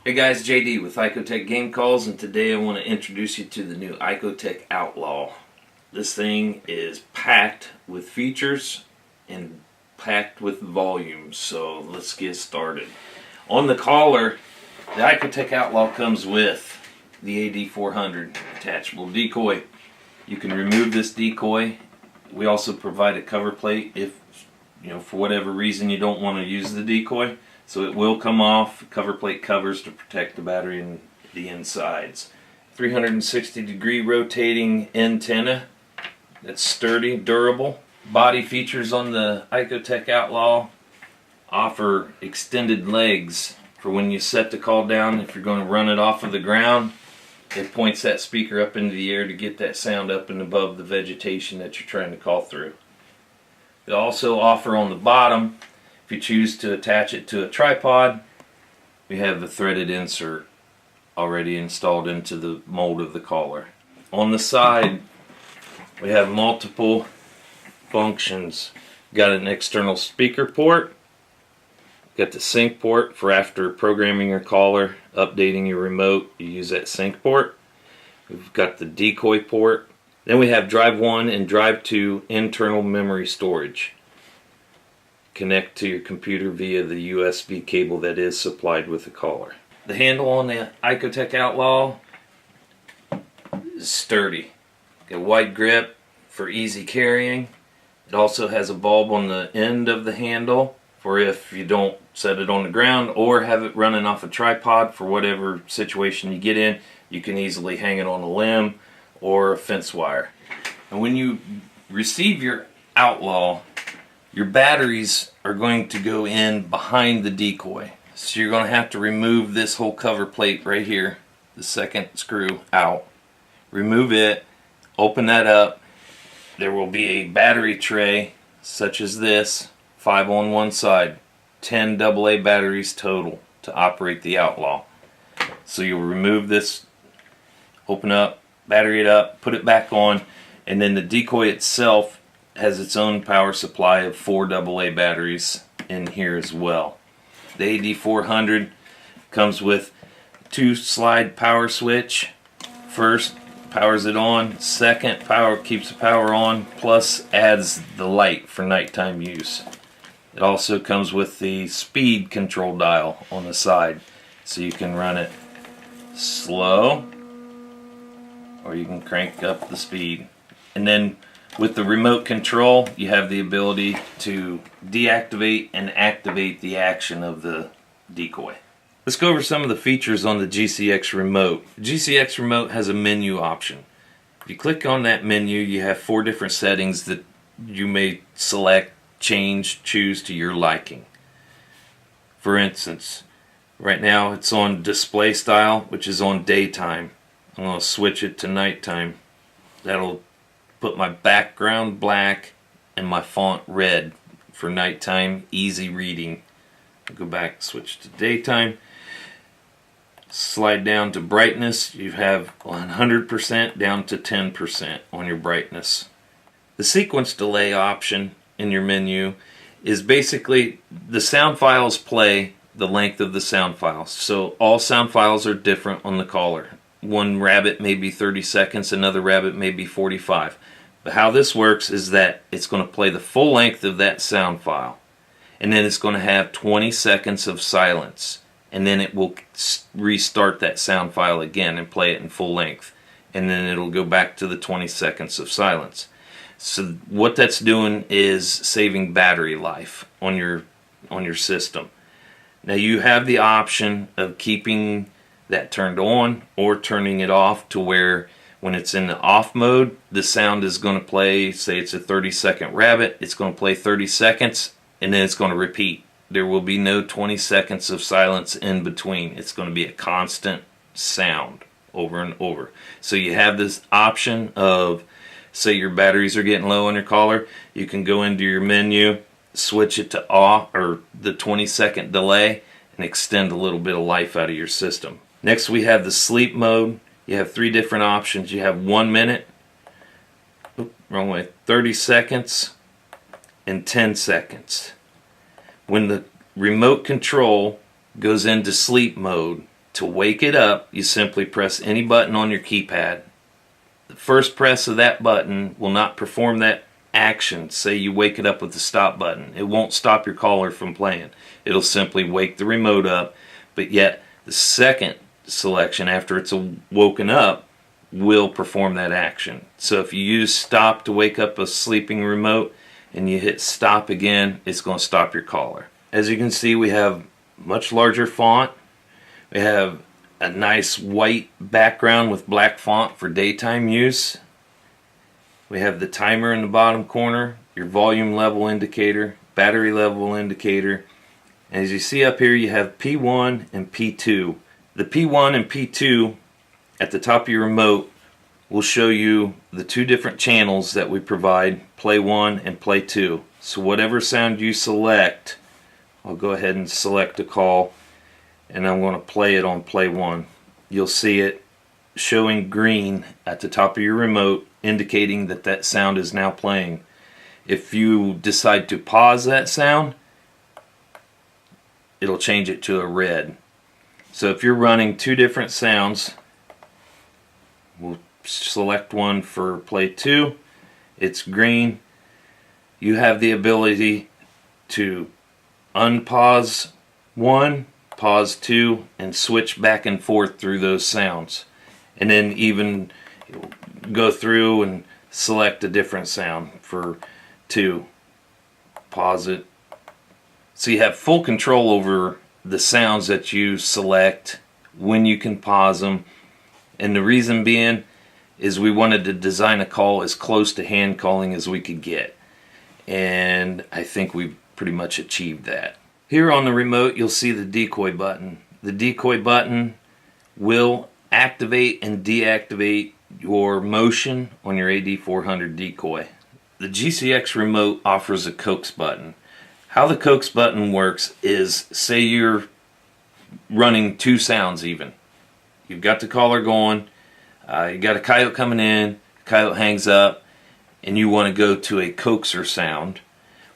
Hey guys, JD with ICOtec Game Calls, and today I want to introduce you to the new ICOtec Outlaw. This thing is packed with features and packed with volume, so let's get started. On the collar, the ICOtec Outlaw comes with the AD400 attachable decoy. You can remove this decoy. We also provide a cover plate if, for whatever reason you don't want to use the decoy. So it will come off. Cover plate covers to protect the battery and the insides. 360-degree rotating antenna. That's sturdy, durable. Body features on the ICOtec Outlaw offer extended legs for when you set the call down. If you're going to run it off of the ground, it points that speaker up into the air to get that sound up and above the vegetation that you're trying to call through. They also offer on the bottom, if you choose to attach it to a tripod, we have the threaded insert already installed into the mold of the collar. On the side, we have multiple functions. Got an external speaker port, got the sync port for after programming your collar, updating your remote, you use that sync port. We've got the decoy port. Then we have drive 1 and drive 2 internal memory storage. Connect to your computer via the USB cable that is supplied with the collar. The handle on the ICOtec Outlaw is sturdy. Got a wide grip for easy carrying. It also has a bulb on the end of the handle for if you don't set it on the ground or have it running off a tripod for whatever situation you get in, you can easily hang it on a limb or a fence wire. And when you receive your Outlaw, your batteries are going to go in behind the decoy. So you're going to have to remove this whole cover plate right here, the second screw out. Remove it, open that up. There will be a battery tray such as this, 5 on one side, 10 AA batteries total to operate the Outlaw. So you'll remove this, open up, battery it up, put it back on, and then the decoy itself has its own power supply of 4 AA batteries in here as well. The AD400 comes with 2 slide power switch. First powers it on, second power keeps the power on, plus adds the light for nighttime use. It also comes with the speed control dial on the side, so you can run it slow or you can crank up the speed. And then with the remote control, you have the ability to deactivate and activate the action of the decoy. Let's go over some of the features on the Gcx Remote. The Gcx Remote has a menu option. If you click on that menu, you have 4 different settings that you may select, change, choose to your liking. For instance, right now it's on display style, which is on daytime. I'm going to switch it to nighttime. That'll put my background black and my font red for nighttime easy reading. I'll go back, switch to daytime. Slide down to brightness. You have 100% down to 10% on your brightness. The sequence delay option in your menu is basically the sound files play the length of the sound files. So all sound files are different on the collar. One rabbit may be 30 seconds, another rabbit may be 45. But how this works is that it's going to play the full length of that sound file, and then it's going to have 20 seconds of silence, and then it will restart that sound file again and play it in full length, and then it'll go back to the 20 seconds of silence. So what that's doing is saving battery life on your system. Now you have the option of keeping that turned on or turning it off to where when it's in the off mode, the sound is going to play, say it's a 30-second rabbit, it's going to play 30 seconds and then it's going to repeat. There will be no 20 seconds of silence in between. It's going to be a constant sound over and over. So you have this option of, say your batteries are getting low on your collar, you can go into your menu, switch it to off or the 20-second delay and extend a little bit of life out of your system. Next we have the sleep mode. You have 3 different options. You have 1 minute, 30 seconds, and 10 seconds. When the remote control goes into sleep mode, To wake it up, you simply press any button on your keypad. The first press of that button will not perform that action. Say you wake it up with the stop button. It won't stop your caller from playing. It'll simply wake the remote up, but yet the second selection after it's woken up will perform that action. So if you use stop to wake up a sleeping remote and you hit stop again, it's going to stop your caller. As you can see, we have much larger font. We have a nice white background with black font for daytime use. We have the timer in the bottom corner, your volume level indicator, battery level indicator. And as you see up here, you have P1 and P2. The P1 and P2 at the top of your remote will show you the two different channels that we provide, play 1 and play 2. So whatever sound you select, I'll go ahead and select a call, and I'm going to play it on play 1. You'll see it showing green at the top of your remote, indicating that that sound is now playing. If you decide to pause that sound, it'll change it to a red. So if you're running two different sounds, we'll select one for play 2, it's green. You have the ability to unpause 1, pause 2, and switch back and forth through those sounds, and then even go through and select a different sound for 2, pause it. So you have full control over the sounds that you select, when you can pause them, and the reason being is we wanted to design a call as close to hand calling as we could get, and I think we've pretty much achieved that. Here on the remote, you'll see the decoy button. The decoy button will activate and deactivate your motion on your AD400 decoy. The Gcx Remote offers a Coax Button. How the Coax Button works is, say you're running two sounds even. You've got the caller going, you got a coyote coming in, coyote hangs up, and you want to go to a coaxer sound.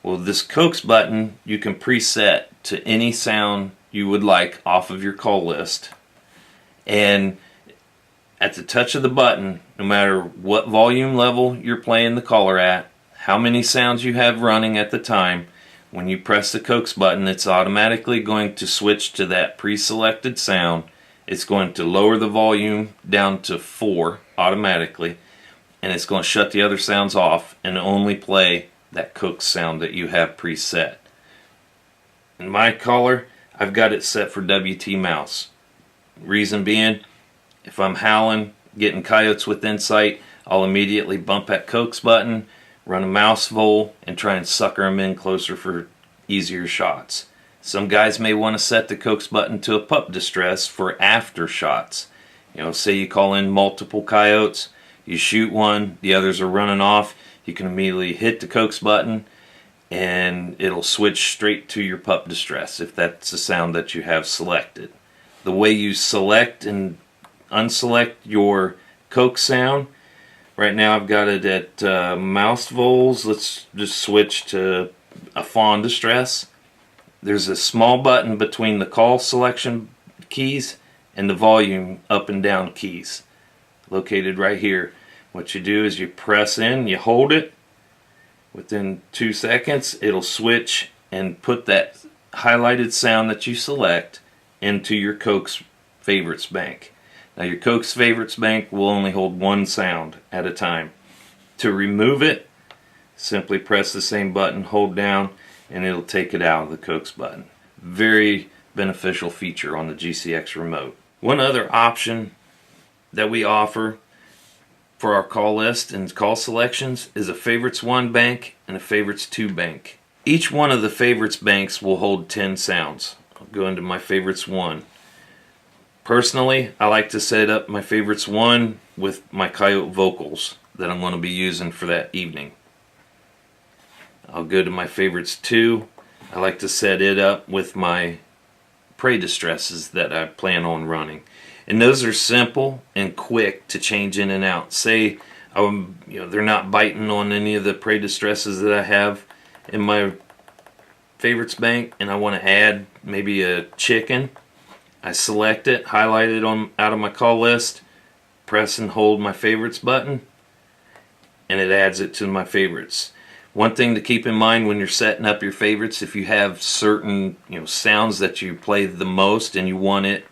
Well, this Coax Button you can preset to any sound you would like off of your call list, and at the touch of the button, no matter what volume level you're playing the caller at, how many sounds you have running at the time, when you press the Coax Button, it's automatically going to switch to that pre-selected sound. It's going to lower the volume down to 4 automatically, and it's going to shut the other sounds off and only play that Coax sound that you have preset. In my caller, I've got it set for WT mouse. Reason being, if I'm howling, getting coyotes within sight, I'll immediately bump that Coax Button, run a mouse vole, and try and sucker them in closer for easier shots. Some guys may want to set the Coax Button to a pup distress for after shots. You know, say you call in multiple coyotes, you shoot one, the others are running off, you can immediately hit the Coax Button and it'll switch straight to your pup distress if that's the sound that you have selected. The way you select and unselect your Coax sound, right now I've got it at mouse voles. Let's just switch to a fawn distress. There's a small button between the call selection keys and the volume up and down keys located right here. What you do is you press in, you hold it, within 2 seconds it'll switch and put that highlighted sound that you select into your Coax favorites bank. Now your Coax favorites bank will only hold one sound at a time. To remove it, simply press the same button, hold down, and it'll take it out of the Coax Button. Very beneficial feature on the Gcx Remote. One other option that we offer for our call list and call selections is a favorites 1 bank and a favorites 2 bank. Each one of the favorites banks will hold 10 sounds. I'll go into my favorites 1. Personally, I like to set up my favorites 1 with my coyote vocals that I'm going to be using for that evening. I'll go to my favorites 2. I like to set it up with my prey distresses that I plan on running. And those are simple and quick to change in and out. Say they're not biting on any of the prey distresses that I have in my favorites bank and I want to add maybe a chicken. I select it, highlight it out of my call list, press and hold my favorites button, and it adds it to my favorites. One thing to keep in mind when you're setting up your favorites, if you have certain sounds that you play the most and you want it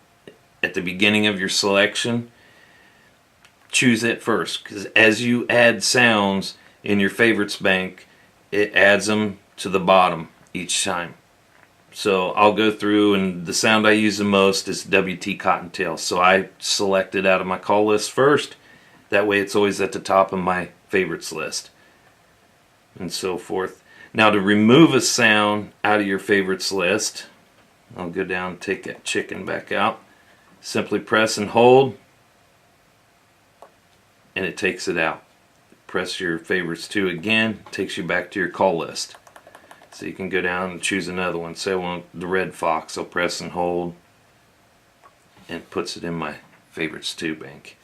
at the beginning of your selection, choose it first, because as you add sounds in your favorites bank, it adds them to the bottom each time. So I'll go through, and the sound I use the most is WT Cottontail. So I select it out of my call list first. That way it's always at the top of my favorites list, and so forth. Now to remove a sound out of your favorites list, I'll go down and take that chicken back out. Simply press and hold, and it takes it out. Press your favorites 2 again, takes you back to your call list. So you can go down and choose another one. Say I want the red fox, I'll press and hold, and it puts it in my favorites 2 bank.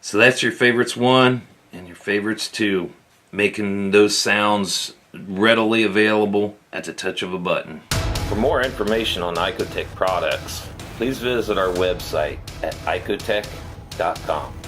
So that's your favorites 1 and your favorites 2, making those sounds readily available at the touch of a button. For more information on ICOtec products, please visit our website at ICOtec.com.